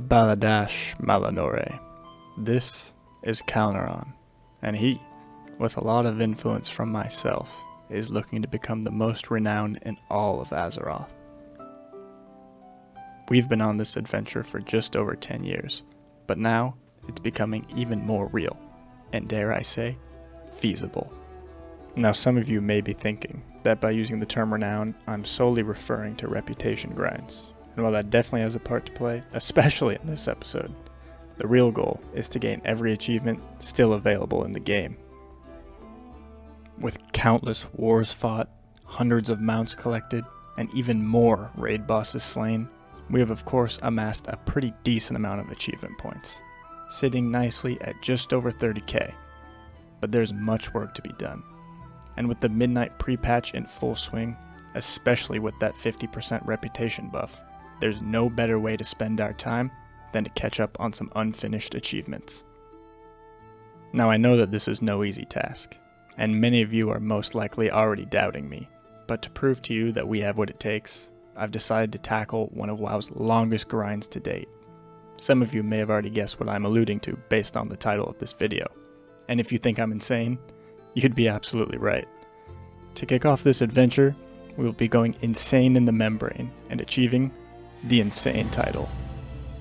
Bal'a malanore. This is Kaleneron, and he, with a lot of influence from myself, is looking to become the most renowned in all of Azeroth. We've been on this adventure for just over 10 years, but now it's becoming even more real, and dare I say, feasible. Now some of you may be thinking that by using the term renown, I'm solely referring to reputation grinds. And while that definitely has a part to play, especially in this episode, the real goal is to gain every achievement still available in the game. With countless wars fought, hundreds of mounts collected, and even more raid bosses slain, we have of course amassed a pretty decent amount of achievement points, sitting nicely at just over 30k. But there's much work to be done. And with the midnight pre-patch in full swing, especially with that 50% reputation buff, there's no better way to spend our time than to catch up on some unfinished achievements. Now I know that this is no easy task, and many of you are most likely already doubting me, but to prove to you that we have what it takes, I've decided to tackle one of WoW's longest grinds to date. Some of you may have already guessed what I'm alluding to based on the title of this video, and if you think I'm insane, you'd be absolutely right. To kick off this adventure, we will be going insane in the membrane and achieving the insane title.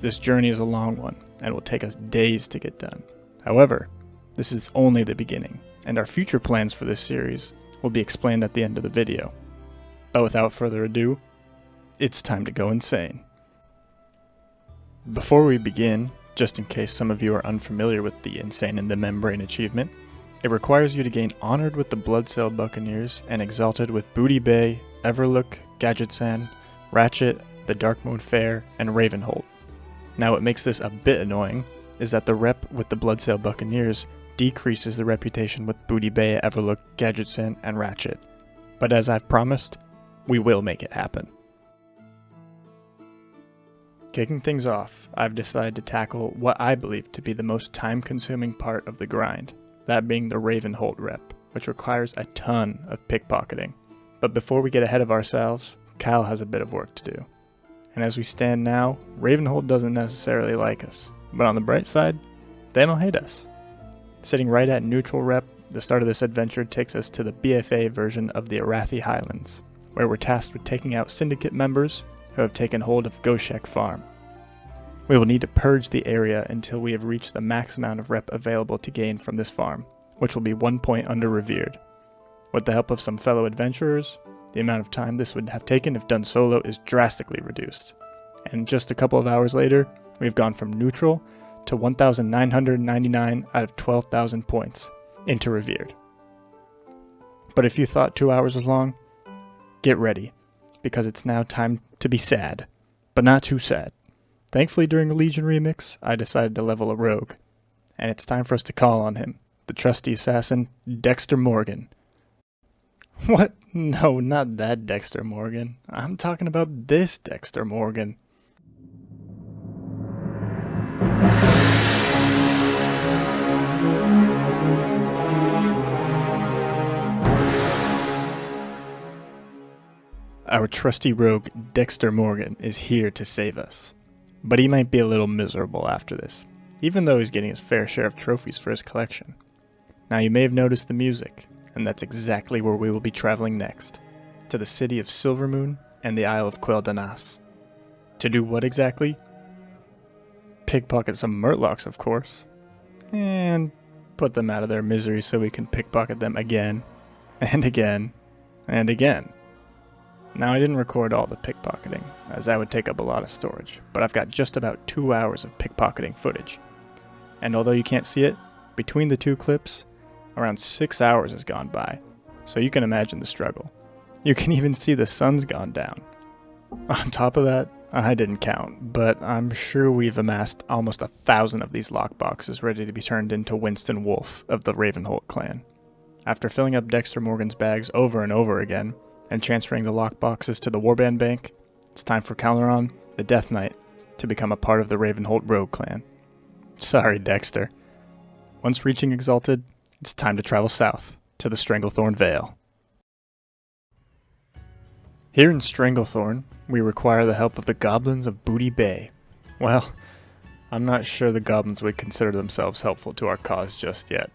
This journey is a long one and will take us days to get done. However, this is only the beginning, and our future plans for this series will be explained at the end of the video. But without further ado, it's time to go insane. Before we begin, just in case some of you are unfamiliar with the Insane in the Membrane achievement, it requires you to gain Honored with the Bloodsail Buccaneers and Exalted with Booty Bay, Everlook, Gadgetzan, Ratchet, the Darkmoon Fair, and Ravenhold. Now what makes this a bit annoying is that the rep with the Bloodsail Buccaneers decreases the reputation with Booty Bay, Everlook, Gadgetzan, and Ratchet. But as I've promised, we will make it happen. Kicking things off, I've decided to tackle what I believe to be the most time-consuming part of the grind, that being the Ravenhold rep, which requires a ton of pickpocketing. But before we get ahead of ourselves, Kyle has a bit of work to do. And as we stand now, Ravenhold doesn't necessarily like us, but on the bright side, they don't hate us. Sitting right at neutral rep, the start of this adventure takes us to the BFA version of the Arathi Highlands, where we're tasked with taking out Syndicate members who have taken hold of Goshek Farm. We will need to purge the area until we have reached the max amount of rep available to gain from this farm, which will be 1 point under Revered. With the help of some fellow adventurers, the amount of time this would have taken if done solo is drastically reduced. And just a couple of hours later, we've gone from neutral to 1,999 out of 12,000 points into Revered. But if you thought 2 hours was long, get ready, because it's now time to be sad, but not too sad. Thankfully, during the Legion remix, I decided to level a rogue, and it's time for us to call on him, the trusty assassin, Dexter Morgan. What? No, not that Dexter Morgan. I'm talking about this Dexter Morgan. Our trusty rogue, Dexter Morgan, is here to save us. But he might be a little miserable after this, even though he's getting his fair share of trophies for his collection. Now you may have noticed the music, and that's exactly where we will be traveling next, to the city of Silvermoon and the Isle of Quel'Danas. To do what exactly? Pickpocket some Murlocs, of course, and put them out of their misery so we can pickpocket them again, and again, and again. Now I didn't record all the pickpocketing, as that would take up a lot of storage, but I've got just about 2 hours of pickpocketing footage. And although you can't see it, between the two clips, around 6 hours has gone by, so you can imagine the struggle. You can even see the sun's gone down. On top of that, I didn't count, but I'm sure we've amassed almost 1,000 of these lockboxes ready to be turned into Winston Wolfe of the Ravenhold clan. After filling up Dexter Morgan's bags over and over again, and transferring the lockboxes to the Warband Bank, it's time for Kaleneron, the Death Knight, to become a part of the Ravenhold Rogue clan. Sorry, Dexter. Once reaching Exalted, it's time to travel south, to the Stranglethorn Vale. Here in Stranglethorn, we require the help of the goblins of Booty Bay. Well, I'm not sure the goblins would consider themselves helpful to our cause just yet.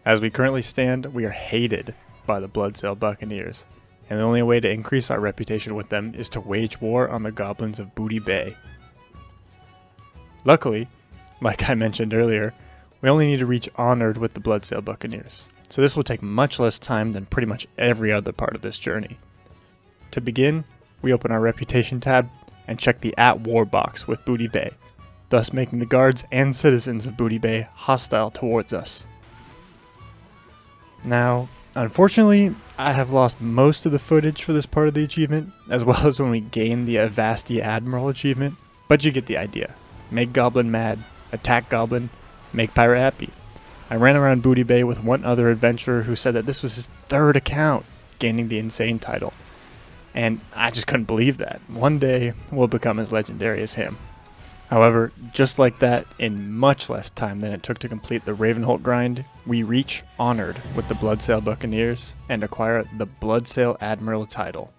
As we currently stand, we are hated by the Bloodsail Buccaneers, and the only way to increase our reputation with them is to wage war on the goblins of Booty Bay. Luckily, like I mentioned earlier, we only need to reach Honored with the Bloodsail Buccaneers, so this will take much less time than pretty much every other part of this journey. To begin, we open our Reputation tab and check the At War box with Booty Bay, thus making the guards and citizens of Booty Bay hostile towards us. Now, unfortunately, I have lost most of the footage for this part of the achievement, as well as when we gained the Avasti Admiral achievement, but you get the idea. Make Goblin mad, attack Goblin, make Pirate happy. I ran around Booty Bay with one other adventurer who said that this was his third account, gaining the Insane title. And I just couldn't believe that. One day, we'll become as legendary as him. However, just like that, in much less time than it took to complete the Ravenholt grind, we reach Honored with the Bloodsail Buccaneers and acquire the Bloodsail Admiral title.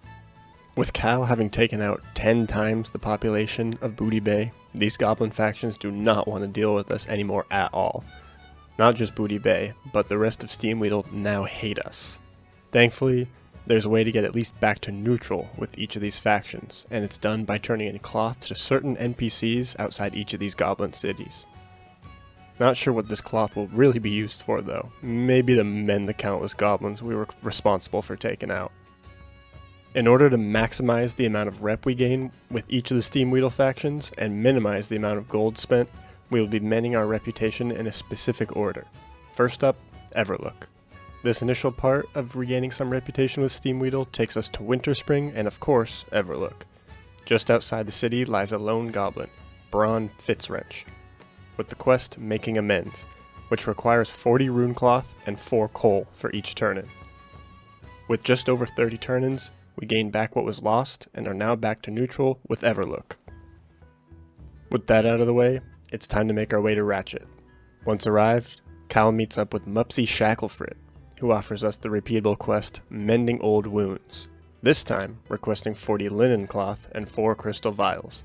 With Cal having taken out 10 times the population of Booty Bay, these goblin factions do not want to deal with us anymore at all. Not just Booty Bay, but the rest of Steamweedle now hate us. Thankfully, there's a way to get at least back to neutral with each of these factions, and it's done by turning in cloth to certain NPCs outside each of these goblin cities. Not sure what this cloth will really be used for though, maybe to mend the countless goblins we were responsible for taking out. In order to maximize the amount of rep we gain with each of the Steamweedle factions and minimize the amount of gold spent, we will be mending our reputation in a specific order. First up, Everlook. This initial part of regaining some reputation with Steamweedle takes us to Winterspring and of course, Everlook. Just outside the city lies a lone goblin, Braun Fitzwrench, with the quest Making Amends, which requires 40 rune cloth and 4 coal for each turn-in. With just over 30 turn-ins, we gain back what was lost and are now back to neutral with Everlook. With that out of the way, it's time to make our way to Ratchet. Once arrived, Cal meets up with Mupsy Shacklefrit, who offers us the repeatable quest Mending Old Wounds, this time requesting 40 linen cloth and 4 crystal vials.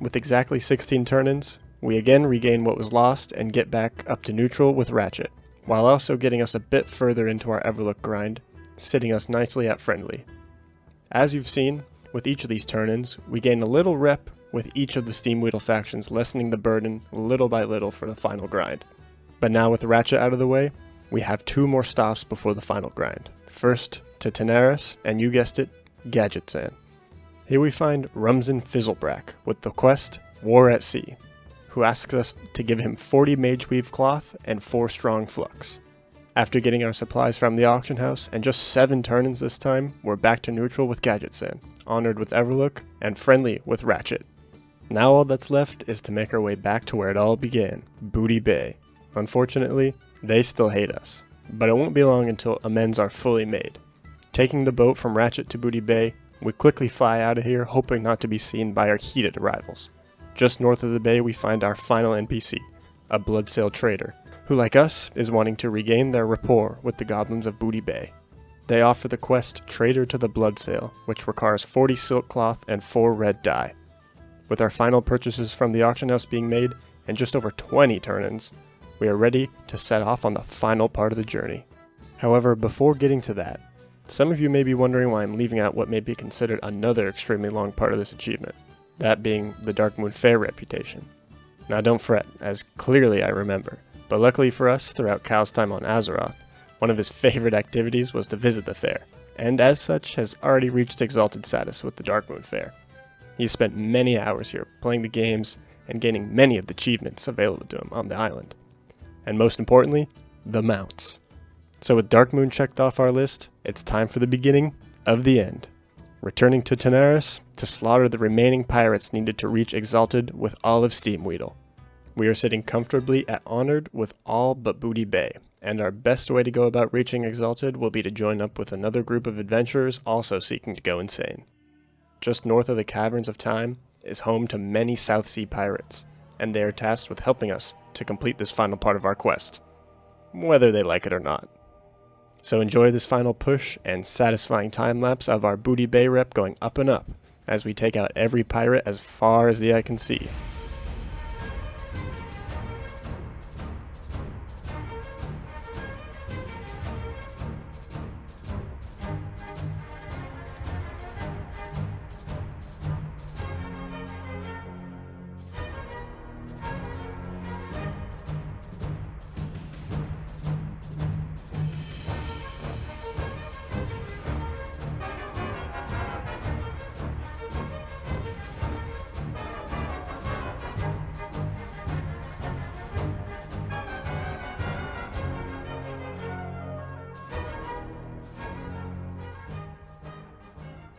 With exactly 16 turn-ins, we again regain what was lost and get back up to neutral with Ratchet, while also getting us a bit further into our Everlook grind, sitting us nicely at friendly. As you've seen, with each of these turn-ins, we gain a little rep with each of the Steamweedle factions, lessening the burden little by little for the final grind. But now with Ratchet out of the way, we have 2 more stops before the final grind. First to Tanaris, and you guessed it, Gadgetzan. Here we find Rumsen Fizzlebrack with the quest War at Sea, who asks us to give him 40 Mageweave cloth and 4 strong flux. After getting our supplies from the auction house, and just 7 turn-ins this time, we're back to neutral with Gadgetzan, honored with Everlook, and friendly with Ratchet. Now all that's left is to make our way back to where it all began, Booty Bay. Unfortunately, they still hate us, but it won't be long until amends are fully made. Taking the boat from Ratchet to Booty Bay, we quickly fly out of here, hoping not to be seen by our heated rivals. Just north of the bay we find our final NPC, a Bloodsail trader, who like us is wanting to regain their rapport with the goblins of Booty Bay. They offer the quest Trader to the Bloodsail, which requires 40 silk cloth and 4 red dye. With our final purchases from the auction house being made, and just over 20 turn-ins, we are ready to set off on the final part of the journey. However, before getting to that, some of you may be wondering why I'm leaving out what may be considered another extremely long part of this achievement, that being the Darkmoon Fair reputation. Now don't fret, as clearly I remember, but luckily for us, throughout Cal's time on Azeroth, one of his favorite activities was to visit the fair, and as such has already reached exalted status with the Darkmoon Fair. He has spent many hours here playing the games and gaining many of the achievements available to him on the island. And most importantly, the mounts. So with Darkmoon checked off our list, it's time for the beginning of the end. Returning to Tanaris to slaughter the remaining pirates needed to reach Exalted with all of Steamweedle. We are sitting comfortably at Honored with all but Booty Bay, and our best way to go about reaching Exalted will be to join up with another group of adventurers also seeking to go insane. Just north of the Caverns of Time is home to many South Sea pirates, and they are tasked with helping us to complete this final part of our quest, whether they like it or not. So enjoy this final push and satisfying time-lapse of our Booty Bay rep going up and up, as we take out every pirate as far as the eye can see.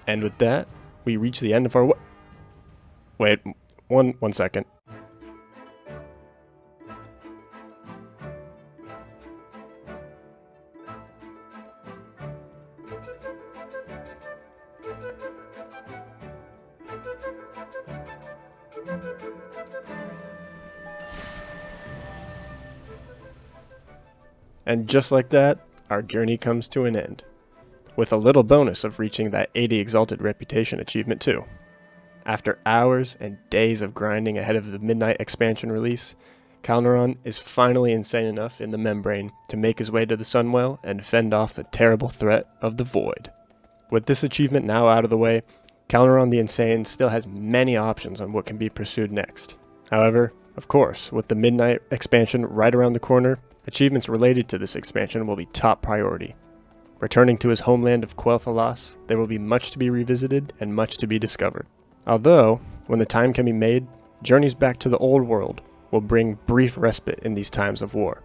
And with that, we reach the end of our Wait, one second. And just like that, our journey comes to an end, with a little bonus of reaching that 80 Exalted Reputation achievement too. After hours and days of grinding ahead of the Midnight expansion release, Kaleneron is finally insane enough in the membrane to make his way to the Sunwell and fend off the terrible threat of the Void. With this achievement now out of the way, Kaleneron the Insane still has many options on what can be pursued next. However, of course, with the Midnight expansion right around the corner, achievements related to this expansion will be top priority. Returning to his homeland of Quel'Thalas, there will be much to be revisited and much to be discovered. Although, when the time can be made, journeys back to the old world will bring brief respite in these times of war.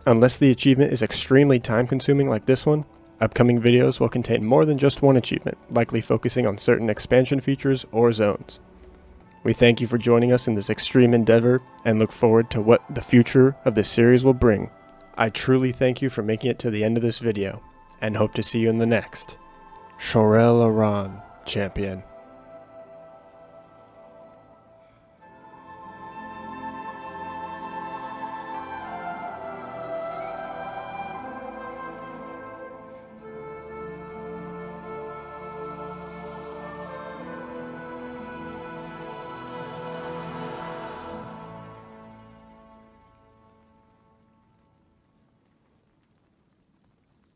Unless the achievement is extremely time-consuming like this one, upcoming videos will contain more than just one achievement, likely focusing on certain expansion features or zones. We thank you for joining us in this extreme endeavor and look forward to what the future of this series will bring. I truly thank you for making it to the end of this video, and hope to see you in the next. Shorel Aran, Champion.